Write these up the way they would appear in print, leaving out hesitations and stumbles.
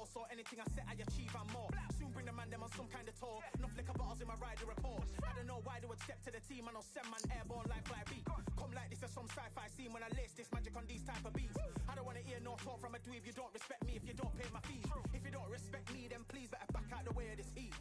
goal, so anything I set I achieve and more. Soon bring the man them on some kind of tour. No flicker bottles in my rider report. I don't know why they would step to the team and I'll send man airborne like fly beat. Come like this as some sci-fi scene when I lace this magic on these type of beats. I don't wanna hear no talk from a dweeb. You don't respect me if you don't pay my fees. If you don't respect me, then please better back out the way of this heat.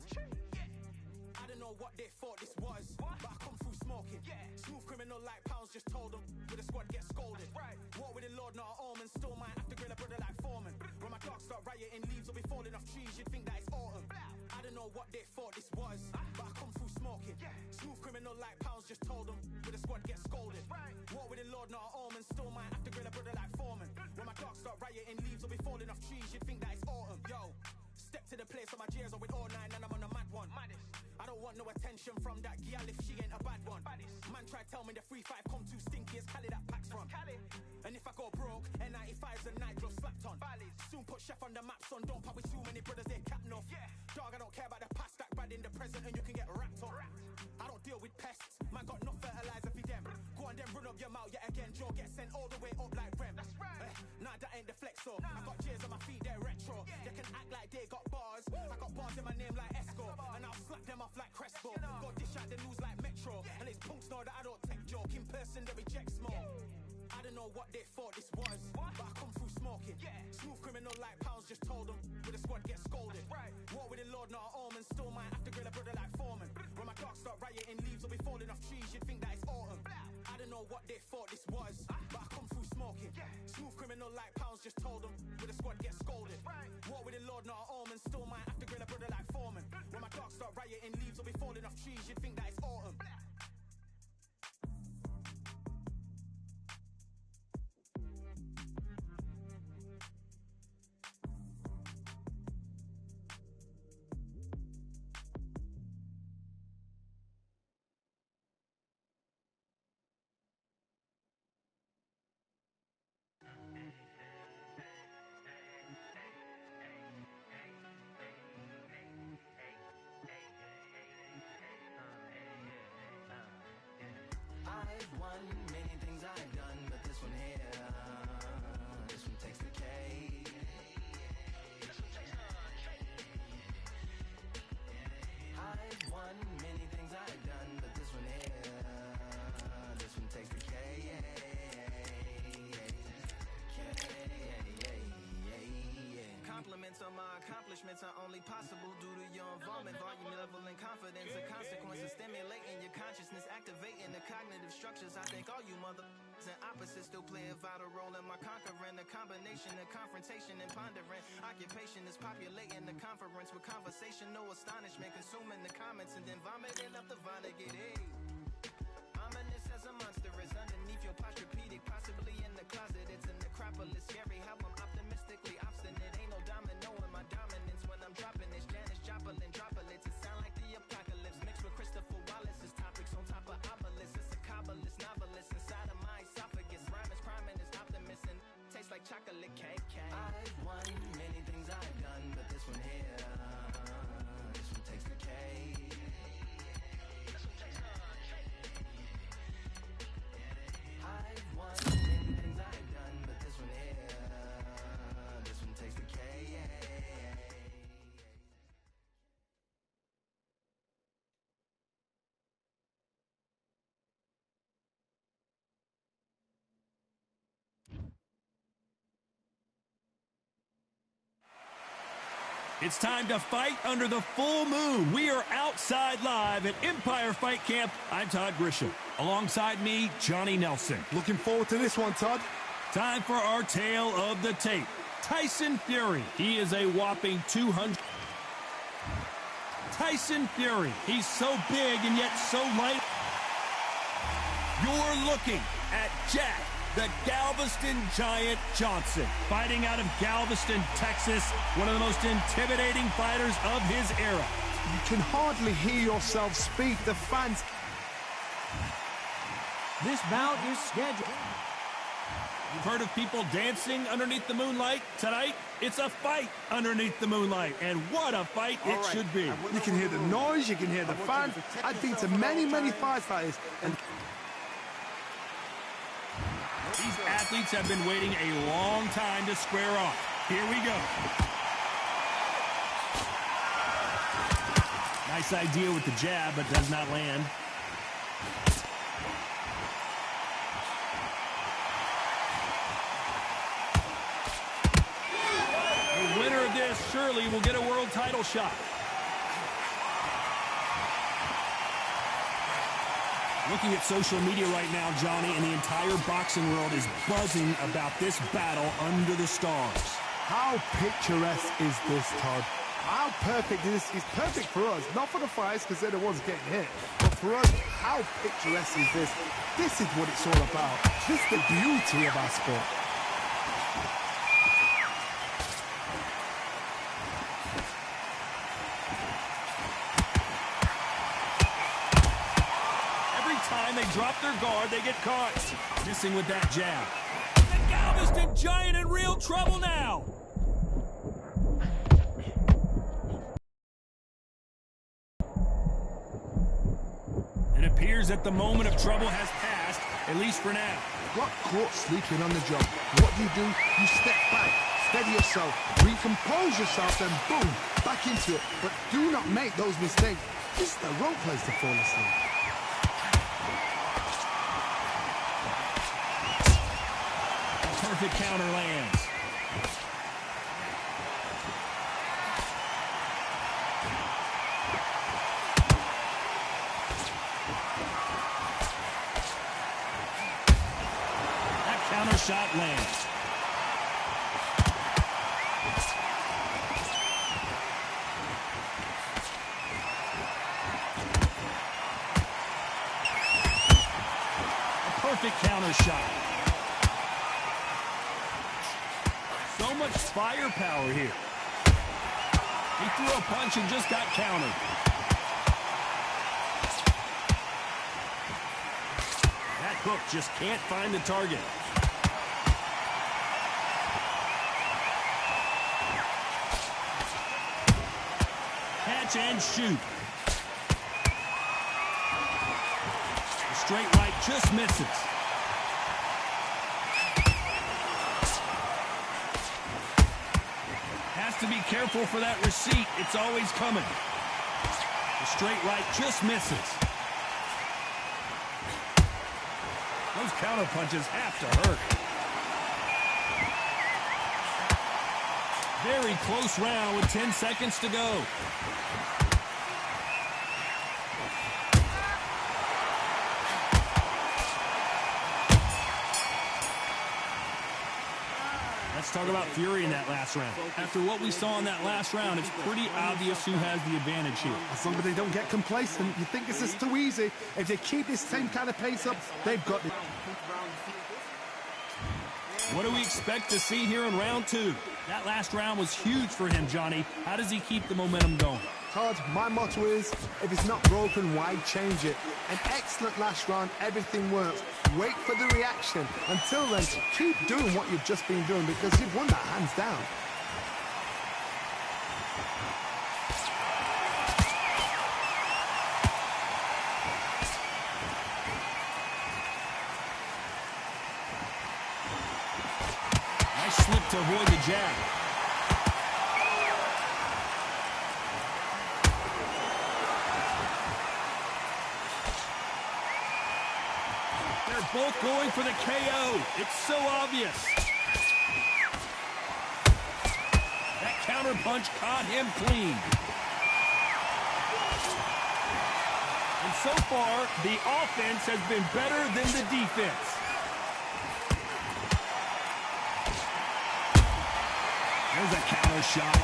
I don't know what they thought this was, but I come through smoking. Smooth criminal like pounds, just told them with the squad get scolded. War with the Lord, not an omen. Still might have to grill a brother like Foreman. When my dogs start rioting, leaves will be falling off trees. You'd think that it's autumn. I don't know what they thought this was, but I come through smoking. Smooth criminal like pounds, just told them with the squad get scolded. War with the Lord, not an omen. Still might have to grill a brother like Foreman. When my dogs start rioting, leaves will be falling off trees. You'd think that it's autumn. Yo, step to the place where my J's are with all nine and I'm on a mad one. I don't want no attention from that girl if she ain't a bad one. Man try tell me the 3-5 come too stinky as Cali that packs from. And if I go broke, N95s and nitro slapped on. Soon put chef on the map, son. Don't pop with too many brothers, they cap enough. Dog, I don't care about the past, that bad in the present and you can get wrapped up. I don't deal with pests, man got no fertilizer for them. Go on then run up your mouth yet again. Joe get sent all the way up like Rem. That's right. Nah, that ain't the flexo. I got J's on my feet, they're retro. They can act like they got bars. I got bars in my name like Esco. And I'll slap them off like Crespo. Go dish out the news like Metro. And it's punks know that I don't take joke. In person they reject smoke. I don't know what they thought this was, but I come through smoking. Smooth criminal like pounds, just told them with the squad get scolded. War with the Lord, not an omen. Still might have to grill a brother like Foreman. When my dogs start rioting, leaves will be falling off trees. You'd think that it's autumn. I don't know what they thought this was, but I come through smoking. Smooth criminal like pounds, just told them with the squad get scolded. War with the Lord, not an omen. Still might have to grill a brother like Foreman. When my dogs start rioting, leaves will be falling off trees. You'd think that it's autumn. I've won many things I've done, but this one here, this one takes the cake. I've won many things I've done, but this one here, this one takes the cake. Compliments on my accomplishments are only possible due to your involvement, volume, level, and confidence. The consequences stimulating your consciousness, activating the cognitive structures. I think all you and opposites still play a vital role in my conquering. The combination of confrontation and pondering. Occupation is populating the conference with conversation, no astonishment, consuming the comments and then vomiting up the Vonnegut. Hey, ominous as a monster is underneath your posturepedic, possibly in the closet. It's a necropolis, scary how I'm optimistically obstinate. Ain't no domino in my dominance when I'm dropping this. Janis Joplin droplets, it sound like the apocalypse mixed with Christopher Wallace's topics on top of obelisks. It's a kabbalist novelist inside of my esophagus. Rhyme is crime and it's optimist and tastes like chocolate cake. I've won many things I've done, but this one here, this one takes the cake. I've won many things I've done, but this one here, this one takes the cake. It's time to fight under the full moon. We are outside live at Empire Fight Camp. I'm Todd Grisham. Alongside me, Johnny Nelson. Looking forward to this one, Todd. Time for our tale of the tape. Tyson Fury. He is a whopping 200. Tyson Fury. He's so big and yet so light. You're looking at Jack the Galveston Giant Johnson, fighting out of Galveston, Texas, one of the most intimidating fighters of his era. You can hardly hear yourself speak. The fans. This bout is scheduled. You've heard of people dancing underneath the moonlight? Tonight, it's a fight underneath the moonlight, and what a fight it should be. You can hear the noise, you can hear the fans. I've been to many, many fights like this, and these athletes have been waiting a long time to square off. Here we go. Nice idea with the jab, but does not land. The winner of this surely will get a world title shot. Looking at social media right now, Johnny, and the entire boxing world is buzzing about this battle under the stars. How picturesque is this, Todd? How perfect is this? It's perfect for us, not for the fighters because they're the ones getting hit, but for us, how picturesque is this? This is what it's all about. This is the beauty of our sport. They drop their guard, they get caught. Missing with that jab. The Galveston Giant in real trouble now. It appears that the moment of trouble has passed, at least for now. Got caught sleeping on the job. What do? You step back, steady yourself, recompose yourself, then boom, back into it. But do not make those mistakes. This is the wrong place to fall asleep. Perfect counter lands. That counter shot lands. A perfect counter shot. So much firepower here. He threw a punch and just got countered. That hook just can't find the target. Catch and shoot. The straight right just misses. To be careful for that receipt. It's always coming. The straight right just misses. Those counter punches have to hurt. Very close round with 10 seconds to go. Let's talk about fury in that last round. After what we saw in that last round, it's pretty obvious who has the advantage here. As long as they don't get complacent, you think this is too easy. If they keep this same kind of pace up, they've got it. What do we expect to see here in round two? That last round was huge for him, Johnny. How does he keep the momentum going? Todd, my motto is, if it's not broken, why change it? An excellent last round, everything works. Wait for the reaction. Until then, keep doing what you've just been doing because you've won that hands down. Nice slip to avoid the jab. They're both going for the KO. It's so obvious. That counter punch caught him clean. And so far, the offense has been better than the defense. There's a counter shot.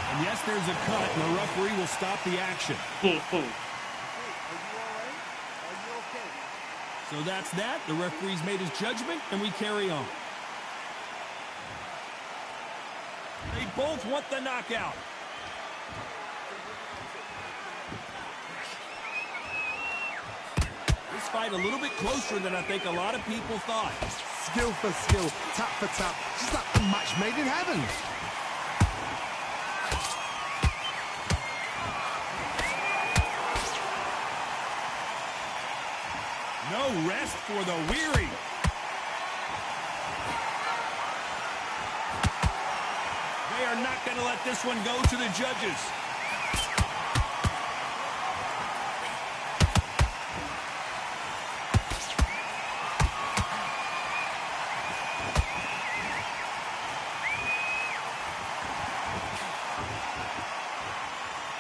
And yes, there's a cut, and the referee will stop the action. So that's that. The referee's made his judgment, and we carry on. They both want the knockout. This fight a little bit closer than I think a lot of people thought. Skill for skill, tap for tap, just like a match made in heaven. No rest for the weary. they're not going to let this one go to the judges.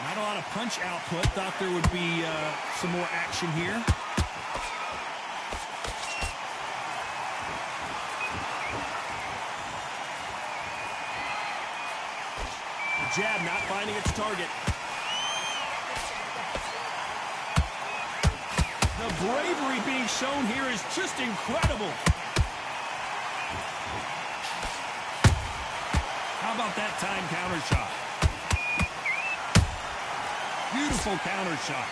Not a lot of punch output. Thought there would be some more action here. Jab not finding its target. The bravery being shown here is just incredible. How about that time counter shot? Beautiful counter shot.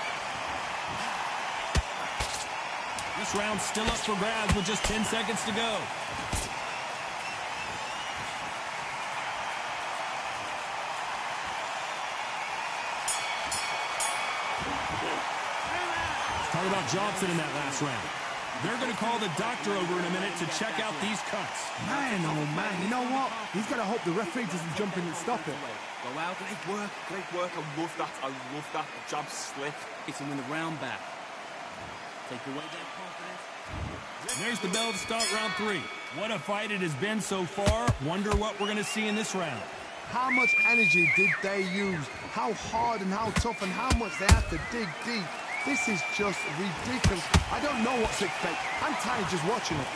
This round's still up for grabs with just 10 seconds to go. Talk about Johnson in that last round. They're going to call the doctor over in a minute to check out these cuts. Man, oh man, you know what? He's got to hope the referee doesn't jump in and stop it. Go out. Great work. I love that. The jab slick. It's him in the round back. Take away that confidence. There's the bell to start round 3. What a fight it has been so far. Wonder what we're going to see in this round. How much energy did they use? How hard and how tough and how much they have to dig deep. This is just ridiculous. I don't know what to expect. I'm tired just watching it.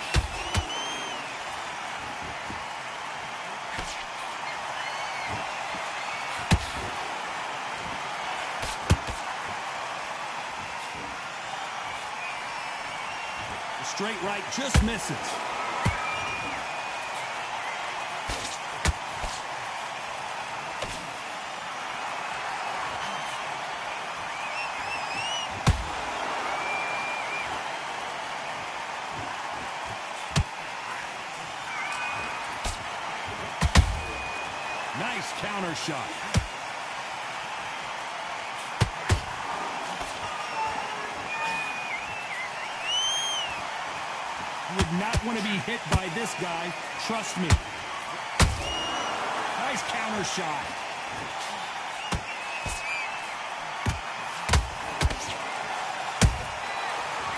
The straight right just misses. Nice counter shot. You would not want to be hit by this guy. Trust me. Nice counter shot.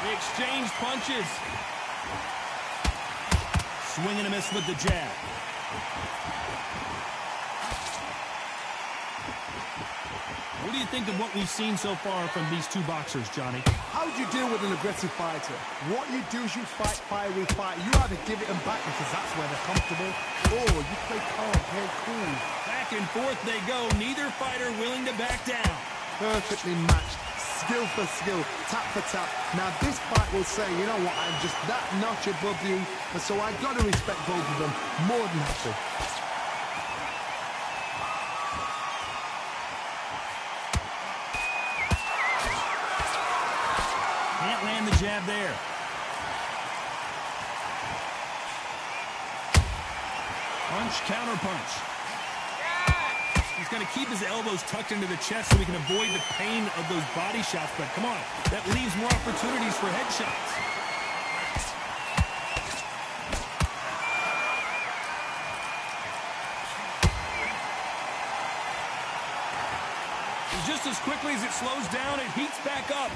They exchanged punches. Swing and a miss with the jab. What do you think of what we've seen so far from these two boxers, Johnny? How do you deal with an aggressive fighter? What you do is you fight fire with fire. You either give it them back because that's where they're comfortable, or you play calm, play cool. Back and forth they go. Neither fighter willing to back down. Perfectly matched. Skill for skill, tap for tap. Now this fight will say, you know what, I'm just that notch above you, and so I've got to respect both of them more than happy. Can't land the jab there. Punch, counter punch. He's got to keep his elbows tucked into the chest so he can avoid the pain of those body shots. But come on, that leaves more opportunities for headshots. And just as quickly as it slows down, it heats back up.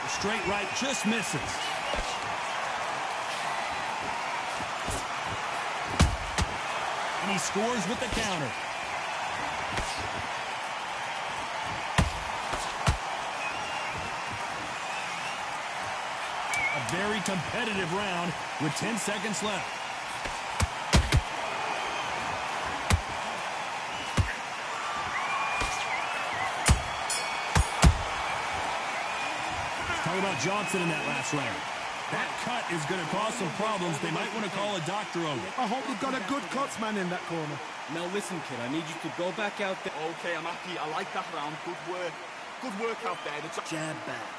The straight right just misses. And he scores with the counter. A very competitive round with 10 seconds left. Talk about Johnson in that last round. That cut is going to cause some problems. They might want to call a doctor over. I hope you've got a good cuts man in that corner. Now listen, kid, I need you to go back out there. Okay, I'm happy. I like that round. Good work. Good work out there. Jab back.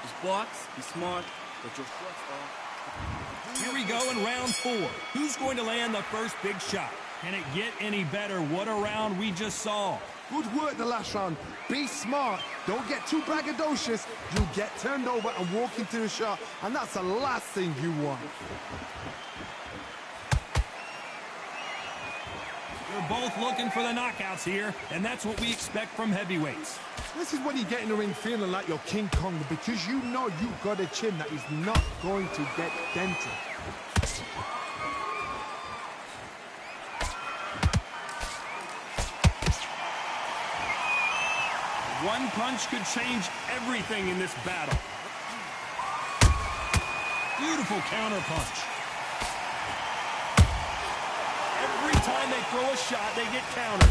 Just box, be smart, get your shots off. Here we go in round 4. Who's going to land the first big shot? Can it get any better? What a round we just saw. Good work the last round. Be smart. Don't get too braggadocious. You'll get turned over and walk into the shot, and that's the last thing you want. They're both looking for the knockouts here, and that's what we expect from heavyweights. This is when you get in the ring feeling like you're King Kong, because you know you've got a chin that is not going to get dented. One punch could change everything in this battle. Beautiful counter punch. Every time they throw a shot, they get countered.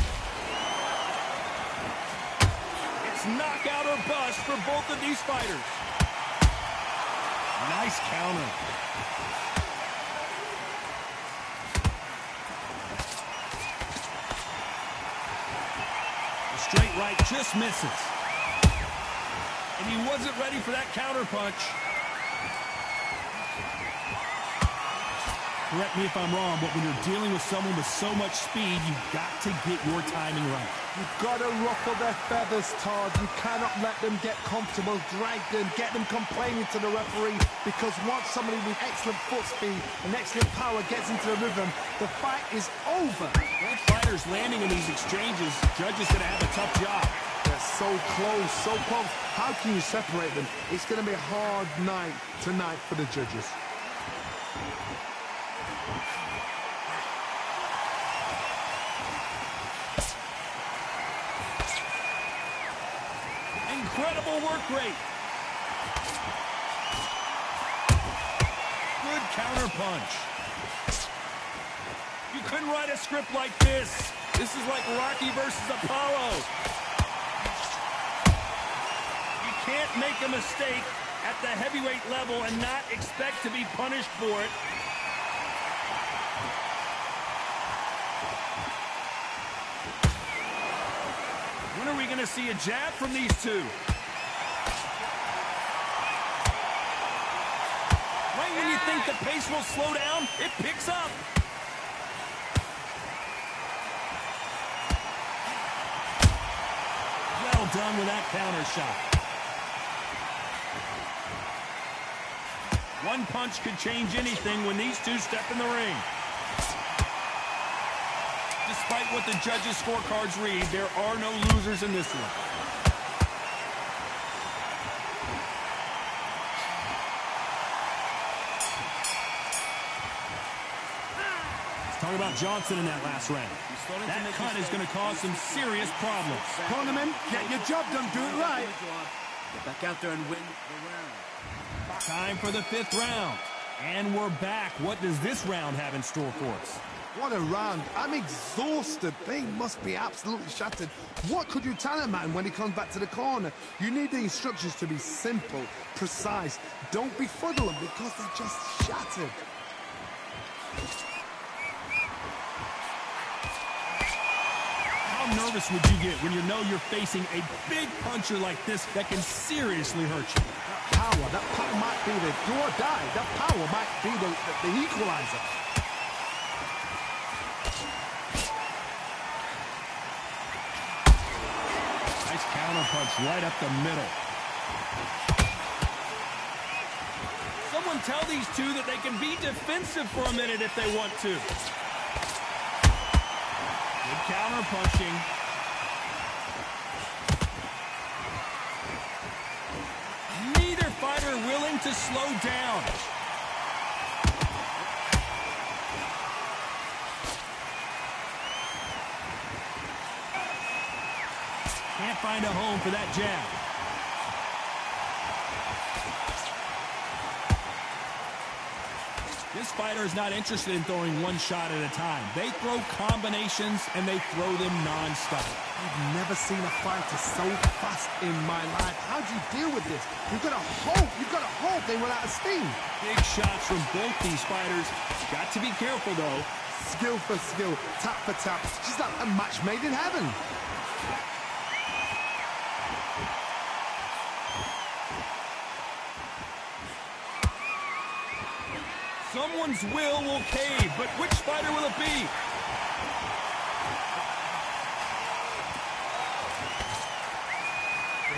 It's knockout or bust for both of these fighters. Nice counter. The straight right just misses. And he wasn't ready for that counter punch. Correct me if I'm wrong, but when you're dealing with someone with so much speed, you've got to get your timing right. You've got to ruffle their feathers, Todd. You cannot let them get comfortable, drag them, get them complaining to the referee, because once somebody with excellent foot speed and excellent power gets into the rhythm, the fight is over. Both fighters landing in these exchanges, judges going to have a tough job. They're so close, so close. How can you separate them? It's going to be a hard night tonight for the judges. Incredible work rate. Good counter punch. You couldn't write a script like this. This is like Rocky versus Apollo. You can't make a mistake at the heavyweight level and not expect to be punished for it. When are we going to see a jab from these two? Right when you think the pace will slow down, it picks up. Well done with that counter shot. One punch could change anything when these two step in the ring. Despite what the judges' scorecards read, there are no losers in this one. Let's talk about Johnson in that last round. That cut is going to cause some serious problems. Cornerman, get your job done, do it right. Get back out there and win the round. Time for the fifth round. And we're back. What does this round have in store for us? What a round. I'm exhausted. They must be absolutely shattered. What could you tell a man when he comes back to the corner? You need the instructions to be simple, precise. Don't befuddle them because they're just shattered. How nervous would you get when you know you're facing a big puncher like this that can seriously hurt you? That power might be the do or die. That power might be the equalizer. Nice counter punch right up the middle. Someone tell these two that they can be defensive for a minute if they want to. Good counter punching. Neither fighter willing to slow down. Can't find a home for that jab. This fighter is not interested in throwing one shot at a time. They throw combinations and they throw them non-stop. I've never seen a fighter so fast in my life. How do you deal with this? You've got to hope they run out of steam. Big shots from both these fighters. Got to be careful though. Skill for skill, tap for tap. Just like a match made in heaven. Someone's will cave, but which fighter will it be?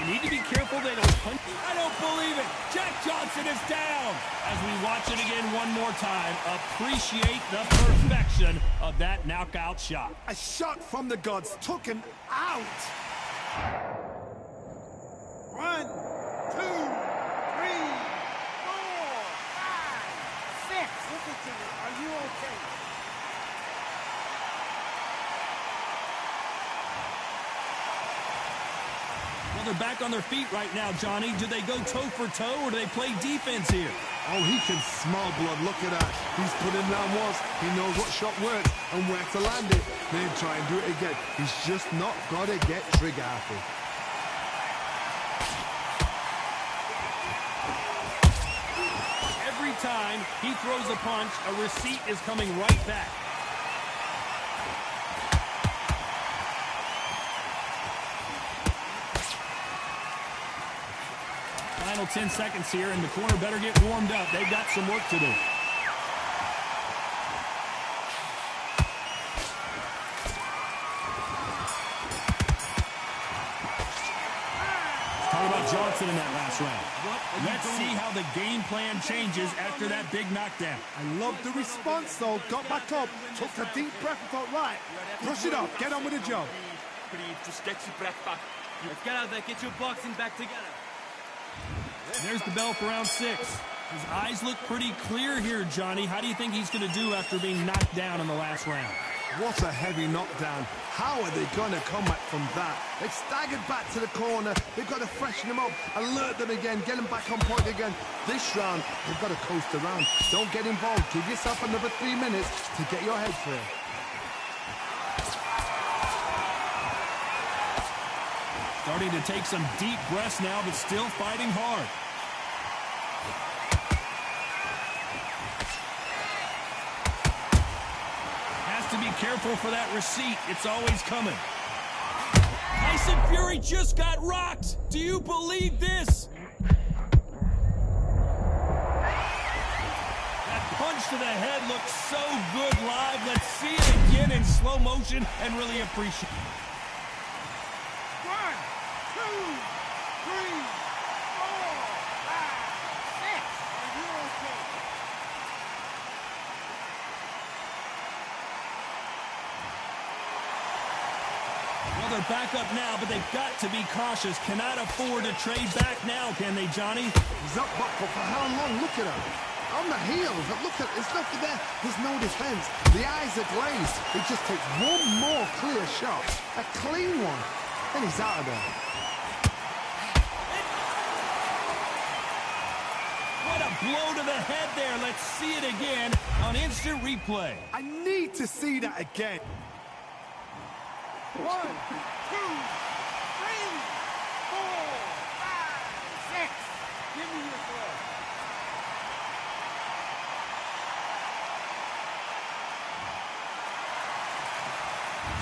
They need to be careful they don't punch. I don't believe it. Jack Johnson is down. As we watch it again one more time, appreciate the perfection of that knockout shot. A shot from the gods took him out. 1, 2, 3, 4, 5, 6. Look at you. Are you okay? Well, they're back on their feet right now, Johnny. Do they go toe for toe or do they play defense here? Oh, he can smell blood. Look at that. He's put him down once. He knows what shot works and where to land it. Then try and do it again. He's just not got to get trigger happy. Every time he throws a punch, a receipt is coming right back. Final 10 seconds here, and the corner better get warmed up. They've got some work to do. Talk about Johnson in that last round. Let's see how the game plan changes after that big knockdown. I love the response, though. Got back up, took a deep breath and thought, right, brush it off, get on with the job. Just get your breath back. Let's get out there, get your boxing back together. There's the bell for round 6. His eyes look pretty clear here, Johnny. How do you think he's going to do after being knocked down in the last round? What a heavy knockdown. How are they going to come back from that? They've staggered back to the corner. They've got to freshen them up, alert them again, get them back on point again. This round, they've got to coast around. Don't get involved. Give yourself another 3 minutes to get your head clear. Starting to take some deep breaths now, but still fighting hard. Has to be careful for that receipt. It's always coming. Tyson Fury just got rocked. Do you believe this? That punch to the head looks so good live. Let's see it again in slow motion and really appreciate it. 1, 2, 3, 4, 5, 6. Are you okay? Well, they're back up now, but they've got to be cautious. Cannot afford to trade back now, can they, Johnny? He's up back for how long? Look at him. On the heels. Look at it. There's nothing there. There's no defense. The eyes are glazed. It just takes one more clear shot. A clean one. Then he's out of there. What a blow to the head there. Let's see it again on instant replay. I need to see that again. 1, 2, 3, 4, 5, 6. Give me your throw.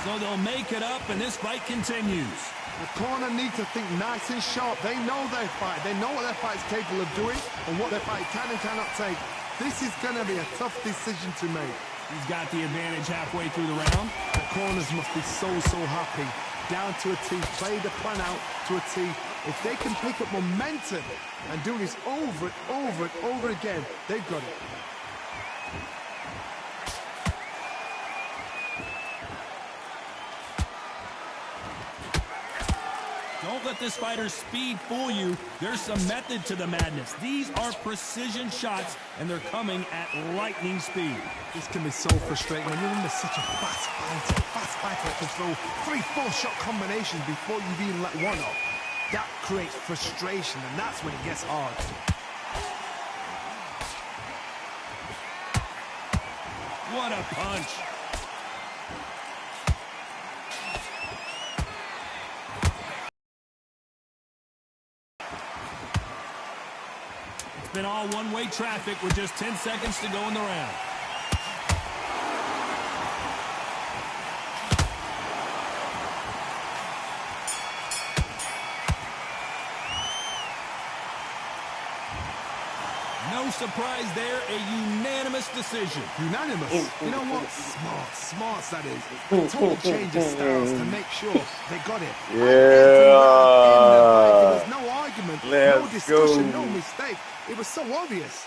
So they'll make it up, and this fight continues. The corner need to think nice and sharp. They know their fight. They know what their fight's capable of doing and what their fight can and cannot take. This is going to be a tough decision to make. He's got the advantage halfway through the round. The corners must be so happy. Down to a T. Play the plan out to a T. If they can pick up momentum and do this over and over again, they've got it. Don't let this fighter's speed fool you. There's some method to the madness. These are precision shots, and they're coming at lightning speed. This can be so frustrating when you're under such a fast fighter that can throw 3-4 shot combinations before you've even let one off. That creates frustration, and that's when it gets hard. What a punch. It's been all one-way traffic with just 10 seconds to go in the round. No surprise there, a unanimous unanimous decision. Unanimous? You know what? Smart that is. Total change of styles to make sure they got it. Yeah. There was no argument, no discussion, no mistake. It was so obvious.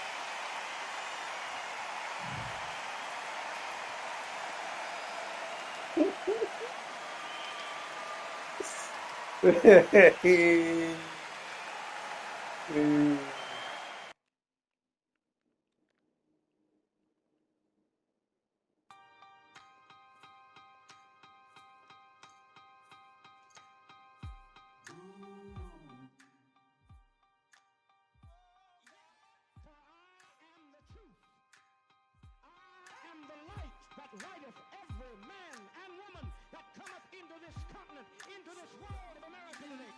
Lighteth every man and woman that cometh into this continent, into this world of America today.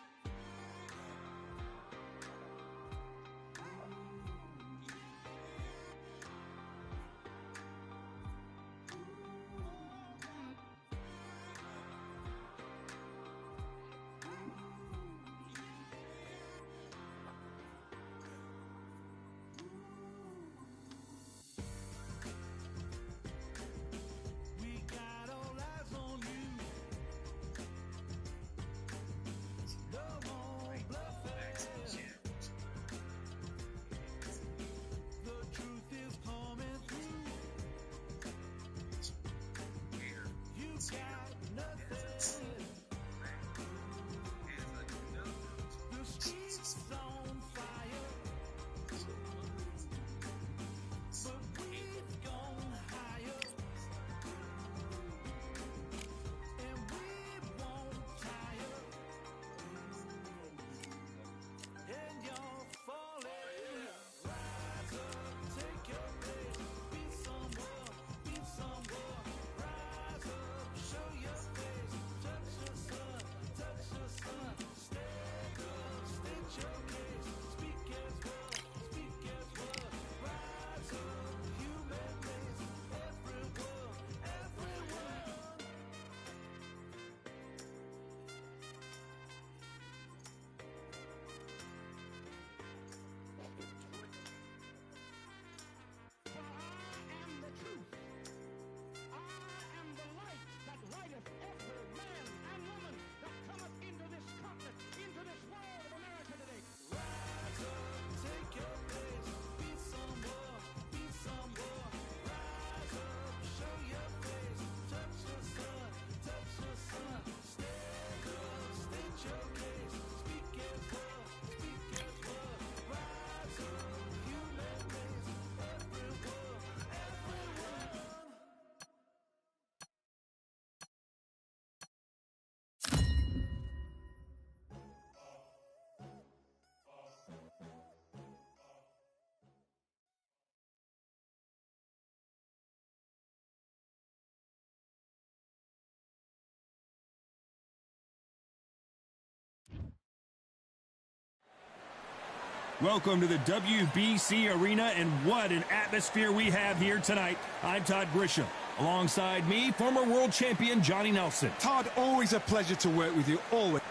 Welcome to the WBC Arena, and what an atmosphere we have here tonight. I'm Todd Grisham. Alongside me, former world champion Johnny Nelson. Todd, always a pleasure to work with you, always.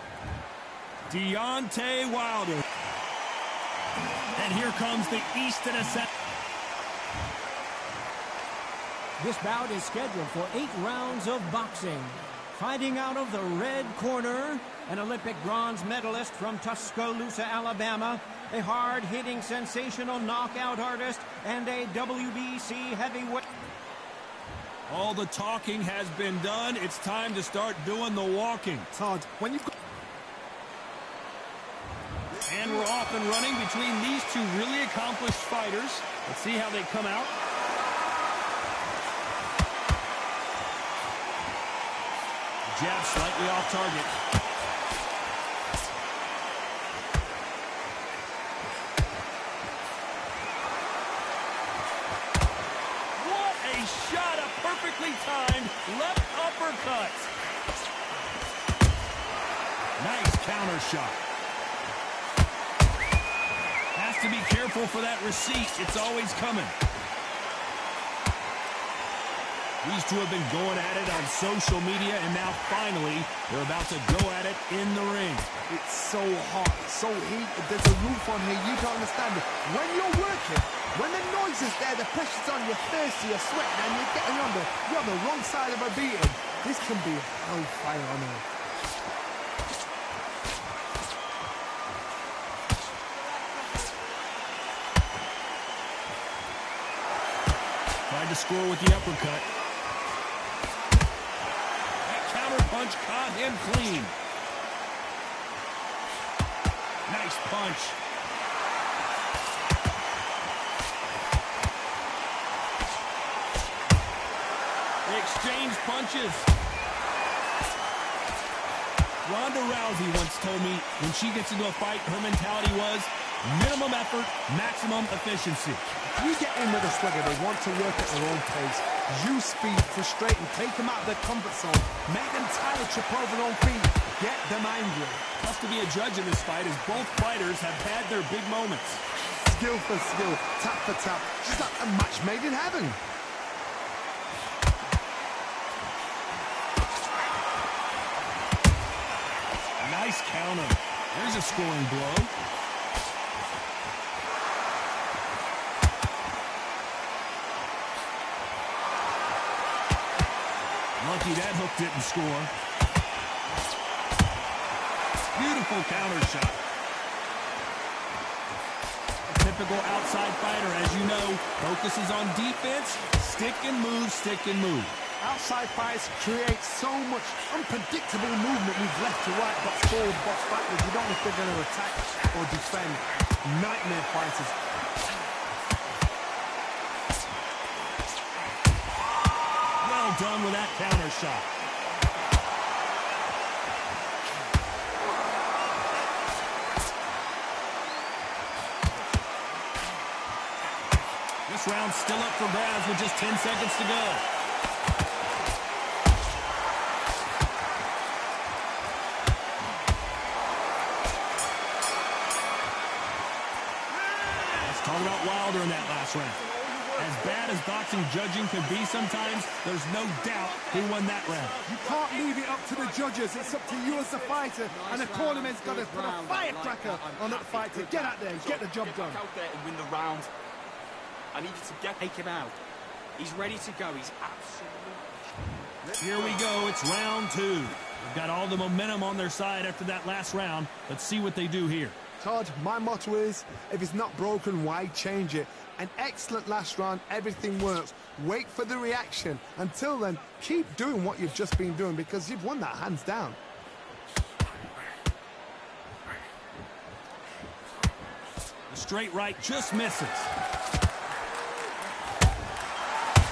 Deontay Wilder. And here comes the Easton Ascent. This bout is scheduled for 8 rounds of boxing. Fighting out of the red corner, an Olympic bronze medalist from Tuscaloosa, Alabama, a hard-hitting, sensational knockout artist, and a WBC heavyweight. All the talking has been done. It's time to start doing the walking. Todd, when you've got... And we're off and running between these two really accomplished fighters. Let's see how they come out. Jab slightly off target. What a shot, a perfectly timed left uppercut. Nice counter shot. Has to be careful for that receipt. It's always coming. These two have been going at it on social media, and now finally they're about to go at it in the ring. It's so hot, so heated. There's a roof on here. You don't understand it. When you're working, when the noise is there, the pressure's on, you're thirsty, you're sweating, and you're on the wrong side of a beating. This can be a hellfire on earth. Tried to score with the uppercut. That counter punch caught him clean. Nice punch. They exchange punches. Ronda Rousey once told me when she gets into a fight, her mentality was minimum effort, maximum efficiency. You get in with a slugger, they want to work at their own pace. Use speed, frustrate them, take them out of their comfort zone, make them tired, trip over their own feet, get them angry. Tough to be a judge in this fight as both fighters have had their big moments. Skill for skill, tap for tap, just like a match made in heaven. Nice counter. There's a scoring blow. Lucky that hook didn't score. Beautiful counter shot. A typical outside fighter, as you know, focuses on defense, stick and move, stick and move. Outside fights create so much unpredictable movement with left to right, box forward, box backwards. You don't know if they're going to attack or defend. Nightmare fighters. Well done with that counter shot. This round's still up for grabs with just 10 seconds to go. Talk about Wilder in that last round. As bad as boxing judging can be sometimes, there's no doubt who won that round. You can't leave it up to the judges. It's up to you as the fighter, and the tournament's got to put a firecracker on that fighter. Get out there and get the job done. Get back out there and win the round. I need you to take him out. He's ready to go. He's absolutely... Here we go. It's round two. They've got all the momentum on their side after that last round. Let's see what they do here. Todd, my motto is, if it's not broken, why change it? An excellent last round, everything works. Wait for the reaction. Until then, keep doing what you've just been doing because you've won that hands down. The straight right just misses.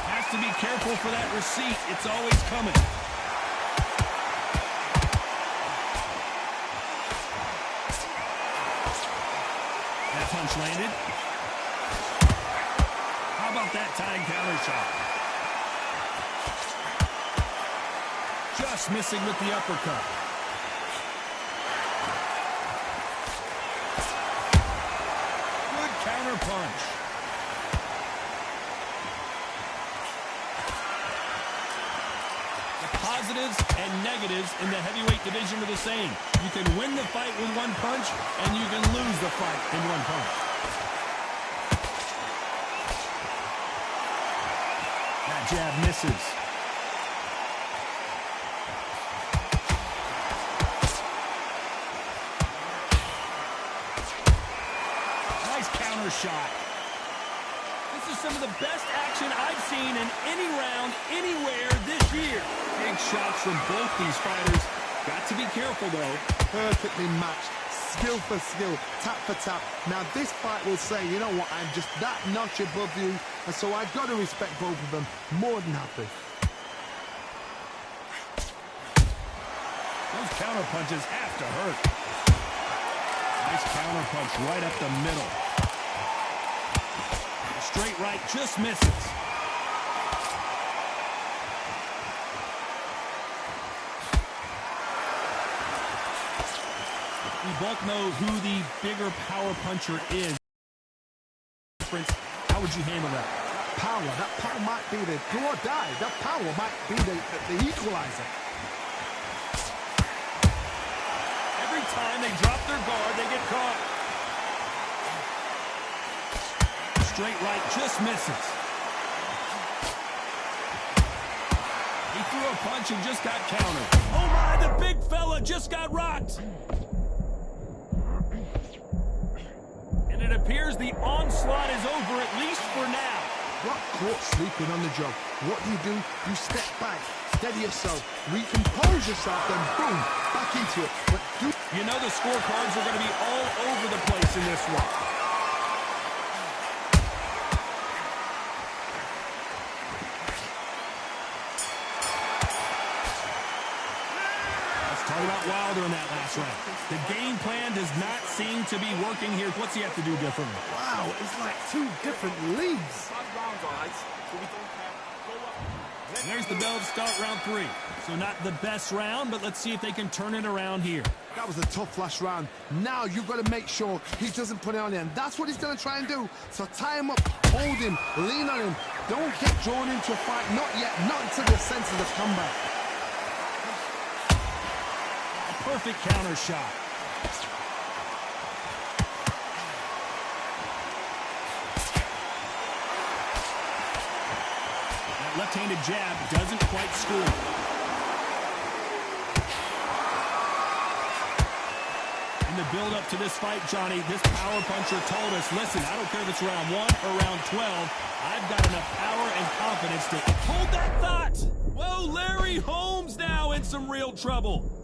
Has to be careful for that receipt. It's always coming. That punch landed. How about that tying counter shot? Just missing with the uppercut. Good counter punch. The positives and negatives in the heavyweight division are the same. You can win the fight with one punch, and you can lose the fight in one punch. That jab misses. Nice counter shot. This is some of the best action I've seen in any round, anywhere this year. Big shots from both these fighters. Got to be careful, though. Perfectly matched. Skill for skill, tap for tap. Now this fight will say, you know what, I'm just that notch above you, and so I've got to respect both of them. More than happy. Those counter punches have to hurt. Nice counter punch right up the middle. The straight right just misses. We both know who the bigger power puncher is. How would you handle that? power might be the do or die. That power might be the equalizer. Every time they drop their guard, they get caught. Straight right just misses. He threw a punch and just got countered. Oh my, the big fella just got rocked. And it appears the onslaught is over, at least for now. Got caught sleeping on the job. What do? You step back, steady yourself, recompose yourself, then boom, back into it. But you know the scorecards are going to be all over the place in this one. Talk about Wilder in that last round. The game plan does not seem to be working here. What's he have to do differently? Wow, it's like two different leagues. And there's the bell to start round 3. So not the best round, but let's see if they can turn it around here. That was a tough last round. Now you've got to make sure he doesn't put it on him. That's what he's going to try and do. So tie him up, hold him, lean on him. Don't get drawn into a fight. Not yet. Not until the senses have come back. Perfect counter shot. That left-handed jab doesn't quite score. In the build-up to this fight, Johnny, this power puncher told us, listen, I don't care if it's round 1 or round 12, I've got enough power and confidence to hold that thought. Whoa, Larry Holmes now in some real trouble.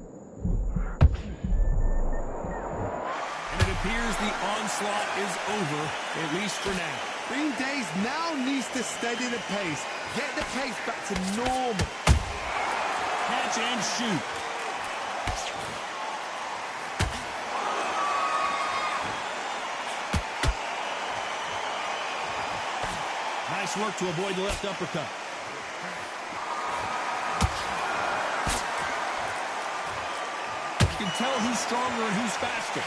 Appears the onslaught is over, at least for now. Green Days now needs to steady the pace. Get the pace back to normal. Catch and shoot. Nice work to avoid the left uppercut. You can tell who's stronger and who's faster.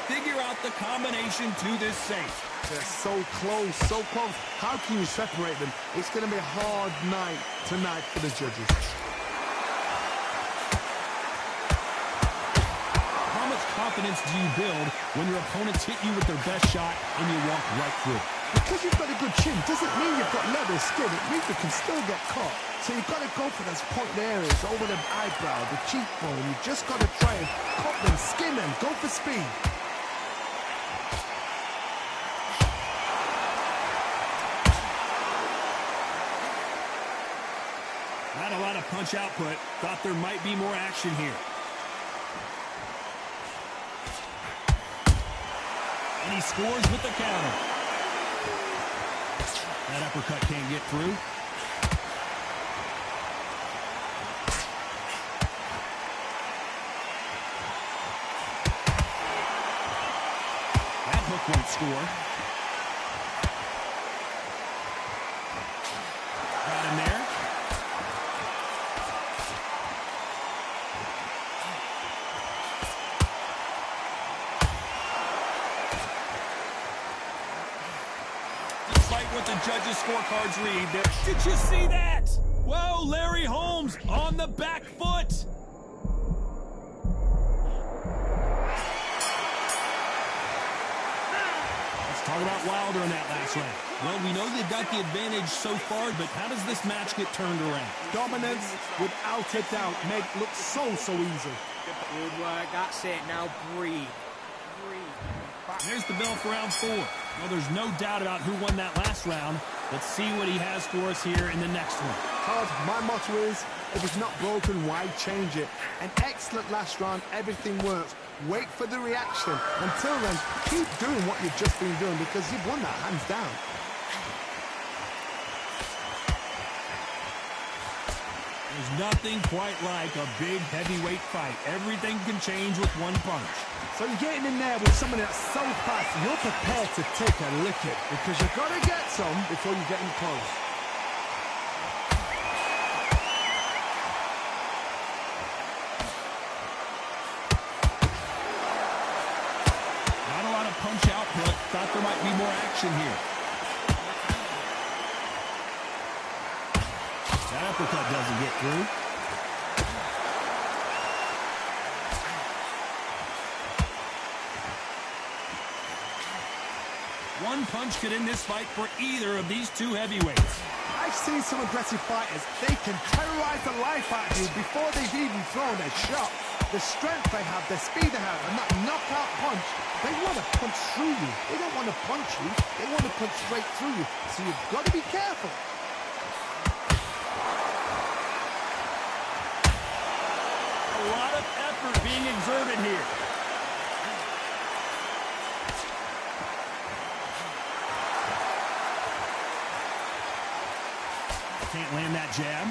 Figure out the combination to this safe. They're so close, so close. How can you separate them? It's going to be a hard night tonight for the judges. How much confidence do you build when your opponents hit you with their best shot and you walk right through? Because you've got a good chin doesn't mean you've got leather skin. It means you can still get caught. So you've got to go for those point areas, over the eyebrow, the cheekbone. You've just got to try and cut them, skin them, go for speed. Not a lot of punch output. Thought there might be more action here. And he scores with the counter. That uppercut can't get through. That hook won't score. Got him there. What the judges' scorecards read. Did you see that? Whoa, Larry Holmes on the back foot. Let's talk about Wilder in that last round. Well, we know they've got the advantage so far, but how does this match get turned around? Dominance, without a doubt, made it look so easy. Good work. That's it. Now breathe. There's the bell for round 4. Well, there's no doubt about who won that last round. Let's see what he has for us here in the next one. Todd, my motto is, if it's not broken, why change it? An excellent last round, everything works. Wait for the reaction. Until then, keep doing what you've just been doing because you've won that hands down. There's nothing quite like a big heavyweight fight. Everything can change with one punch. So you're getting in there with someone that's so fast, you're prepared to take a licking because you've got to get some before you get in close. action here. That uppercut doesn't get through. One punch could end this fight for either of these two heavyweights. I've seen some aggressive fighters. They can terrorize the life out of you before they've even thrown a shot. The strength they have, the speed they have, and that knockout punch, they want to punch through you. They don't want to punch you. They want to punch straight through you. So you've got to be careful. A lot of effort being exerted here. Can't land that jab.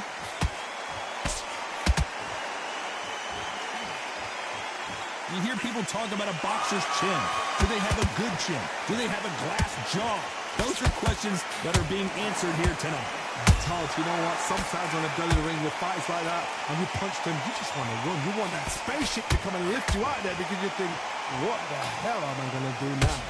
You hear people talk about a boxer's chin. Do they have a good chin? Do they have a glass jaw? Those are questions that are being answered here tonight. Todd, you know what? Sometimes when I've done the ring with fights like that, and you punch them, you just want to run. You want that spaceship to come and lift you out of there because you think, what the hell am I going to do now?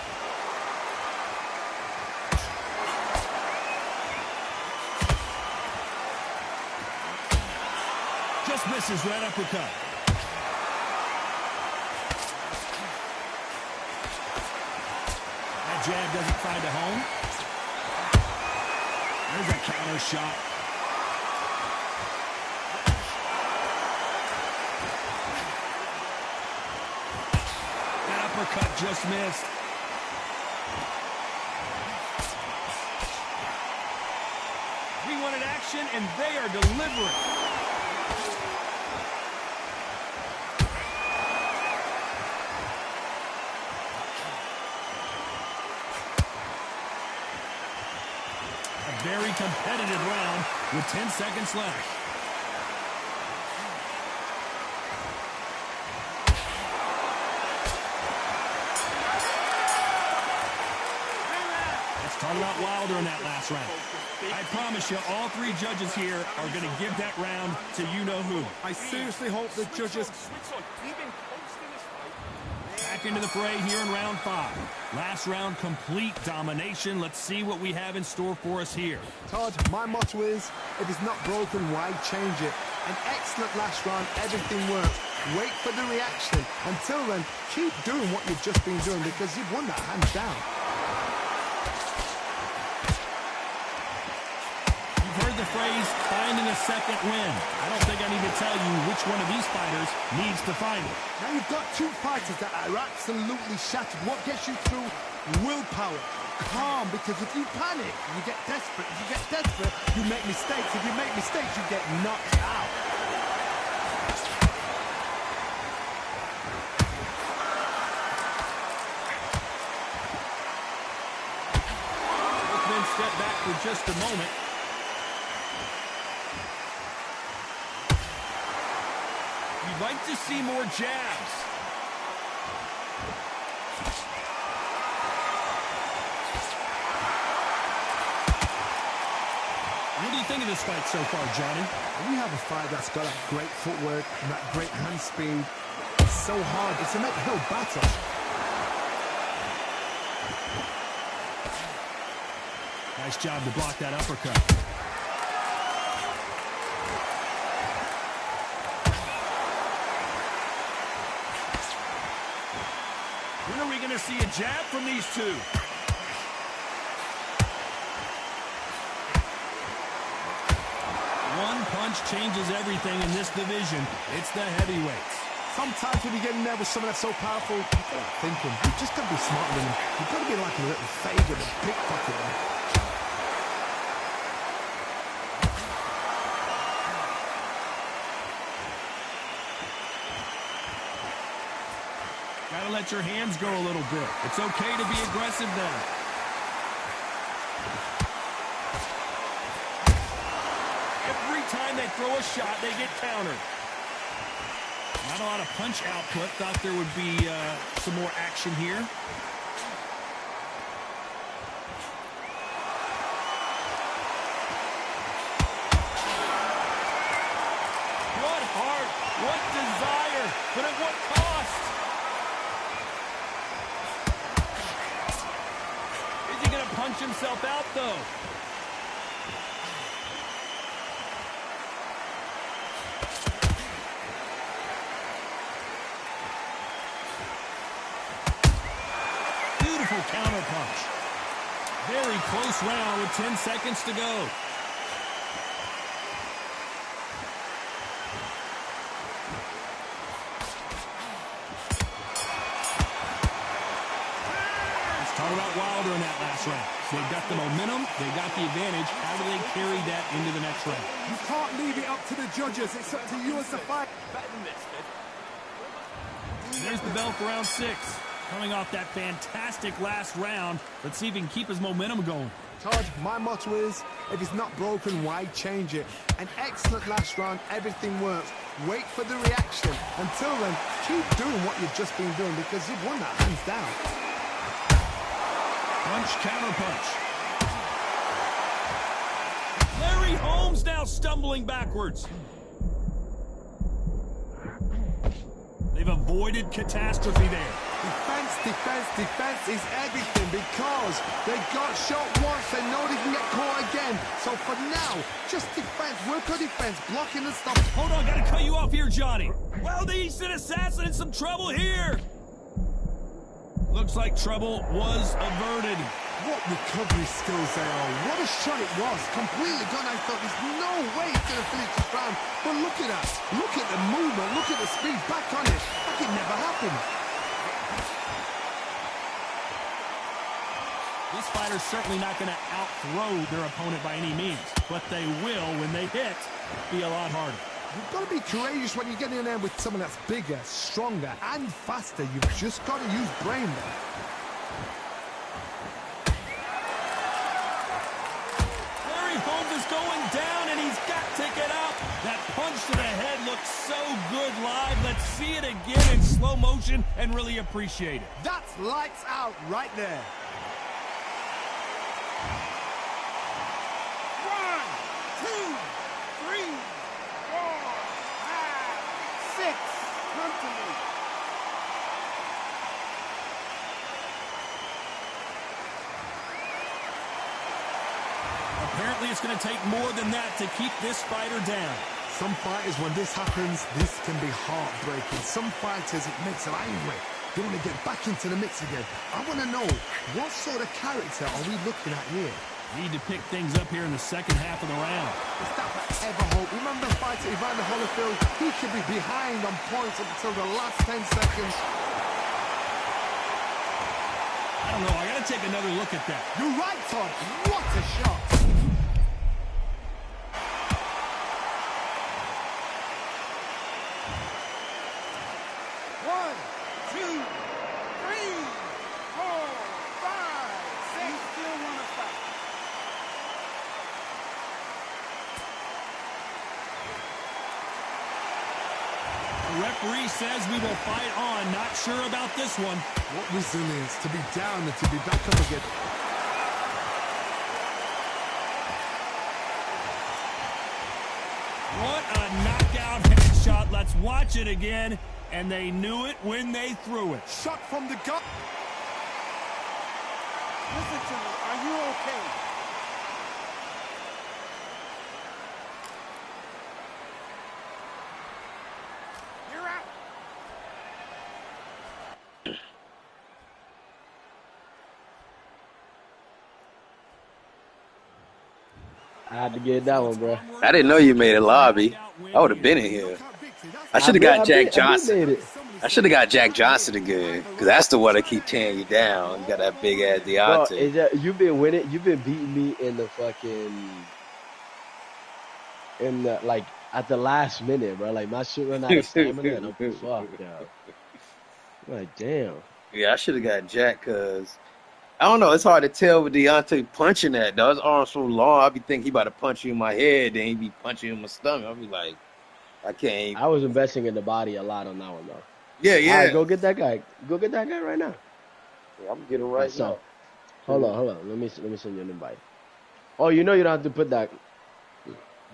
Just misses that uppercut. That jab doesn't find a home. There's a counter shot. That uppercut just missed. We wanted action, and they are delivering. Very competitive round with 10 seconds left. Let's talk about Wilder in that last round. I promise you, all three judges here are going to give that round to you-know-who. I seriously hope the judges... Back into the fray here in round 5. Last round, complete domination. Let's see what we have in store for us here. Todd, my motto is, if it's not broken, why change it? An excellent last round, everything worked. Wait for the reaction. Until then, keep doing what you've just been doing because you've won that hands down. You've heard the phrase, finding a second win. I don't think I need to tell you which one of these fighters needs to find it. Now you've got two fighters that are absolutely shattered. What gets you through? Willpower. Calm, because if you panic, you get desperate. If you get desperate, you make mistakes. If you make mistakes, you get knocked out. Both men step back for just a moment. You'd like to see more jabs. What do you think of this fight so far, Johnny? When you have a fight that's got that great footwork and that great hand speed, it's so hard. It's an uphill battle. Nice job to block that uppercut. When are we going to see a jab from these two? One punch changes everything in this division. It's the heavyweights. Sometimes when you get in there with someone that's so powerful, you're not thinking. You just got to be smarter than them. You've got to be like a little favourite and pickpocket them. Gotta let your hands go a little bit. It's okay to be aggressive now. Every time they throw a shot, they get countered. Not a lot of punch output. Thought there would be some more action here. What heart, what desire, but at what cost? Is he going to punch himself out, though. Beautiful counter punch. Very close round with 10 seconds to go. Talk about Wilder in that last round. They've got the momentum. They've got the advantage. How do they carry that into the next round? You can't leave it up to the judges. It's up to you as the fight. There's the bell for round 6. Coming off that fantastic last round. Let's see if he can keep his momentum going. Todd, my motto is, if it's not broken, why change it? An excellent last round. Everything works. Wait for the reaction. Until then, keep doing what you've just been doing because you've won that hands down. Punch, counter punch. Larry Holmes now stumbling backwards. They've avoided catastrophe there. Defense, defense, defense is everything because they got shot once. They know they can get caught again. So for now, just defense. Work on defense, blocking and stuff. Hold on, gotta cut you off here, Johnny. Well, the Eastern Assassin in some trouble here. Looks like trouble was averted. What recovery skills they are. What a shot it was. Completely gone. I thought there's no way he's going to finish this round. But look at that. Look at the movement. Look at the speed. Back on it. Like it never happened. This fighter's certainly not going to outthrow their opponent by any means. But they will, when they hit, be a lot harder. You've got to be courageous when you get in there with someone that's bigger, stronger, and faster. You've just got to use brain there. Larry Holmes is going down, and he's got to get up. That punch to the head looks so good live. Let's see it again in slow motion and really appreciate it. That's lights out right there. 1, 2, 3, 4, 5, 6. Come to me. Apparently it's going to take more than that to keep this fighter down. Some fighters, when this happens, this can be heartbreaking. Some fighters, it makes them angry. They want to get back into the mix again. I want to know, what sort of character are we looking at here? Need to pick things up here in the second half of the round. Is that ever hope? Remember the fighter Evander Holyfield? He could be behind on points up until the last 10 seconds. I don't know. I got to take another look at that. You're right, Todd. What a shot. Referee says we will fight on. Not sure about this one. What resilience to be down and to be back up again. What a knockout headshot. Let's watch it again. And they knew it when they threw it. Shot from the gut. Listen to me. Are you okay? I had to get that one, bro. I didn't know you made a lobby. I would have been in here. I should have got Jack Johnson. I should have got Jack Johnson again, because that's the one that keep tearing you down. You got that big ass Deontay. Bro, you've been winning. You've been beating me in the fucking, like at the last minute, bro. Like my shit run out of stamina, and I'm fucked out. Like damn. Yeah, I should have got Jack, because I don't know. It's hard to tell with Deontay punching that, though. His arm's so long. I be thinking he about to punch you in my head, then he be punching you in my stomach. I'll be like, I can't. I was investing in the body a lot on that one, though. Yeah, yeah. All right, go get that guy. Go get that guy right now. Yeah, I'm getting right now. Hold on. Let me send you an invite. Oh, you know you don't have to put the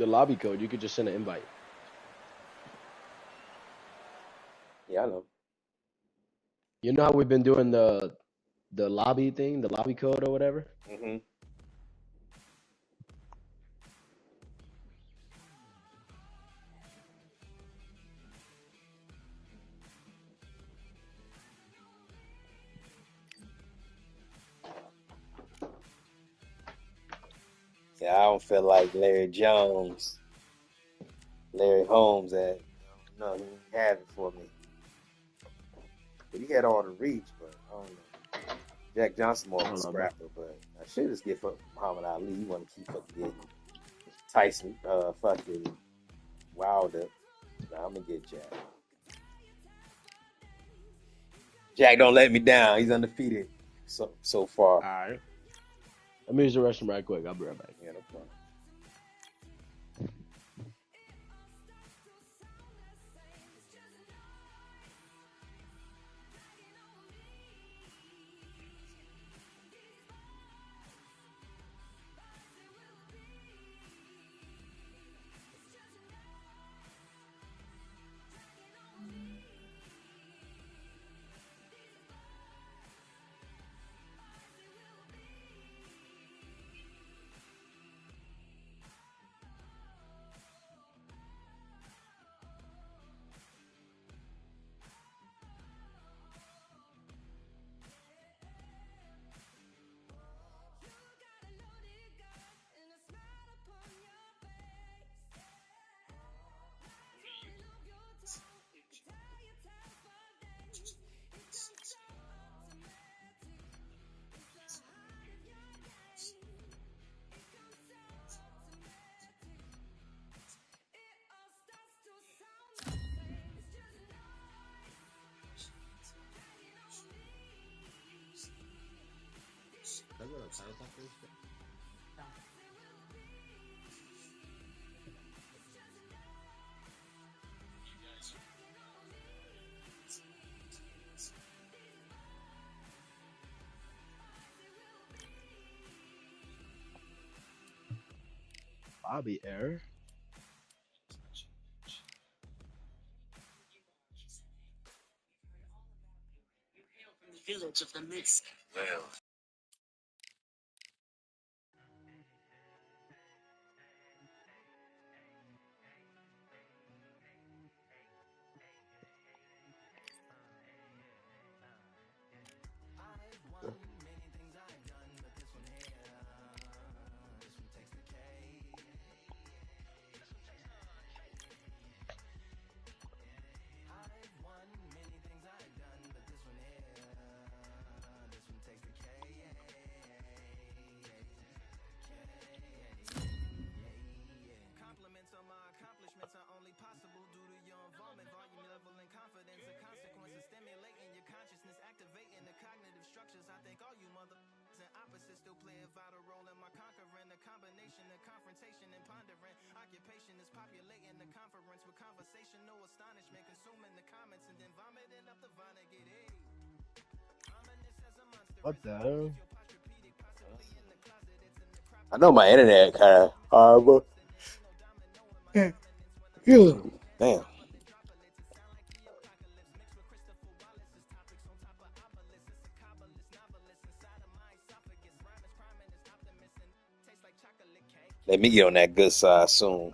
lobby code. You could just send an invite. Yeah, I know. You know how we've been doing the The lobby thing, the lobby code or whatever. Mm-hmm. Yeah, I don't feel like Larry Holmes at no, he didn't have it for me. But he had all the reach, but I don't know. Jack Johnson more of a scrapper, but I should just get for Muhammad Ali. You want to keep fucking getting Tyson, fucking Wilder. Nah, I'm gonna get Jack. Jack don't let me down. He's undefeated so far. All right. Let me use the restroom right quick. I'll be right back. Yeah, no problem. Lobby error. Village of the Mist. Well. What the hell? I know my internet kind of horrible. Damn. Let me get on that good side soon.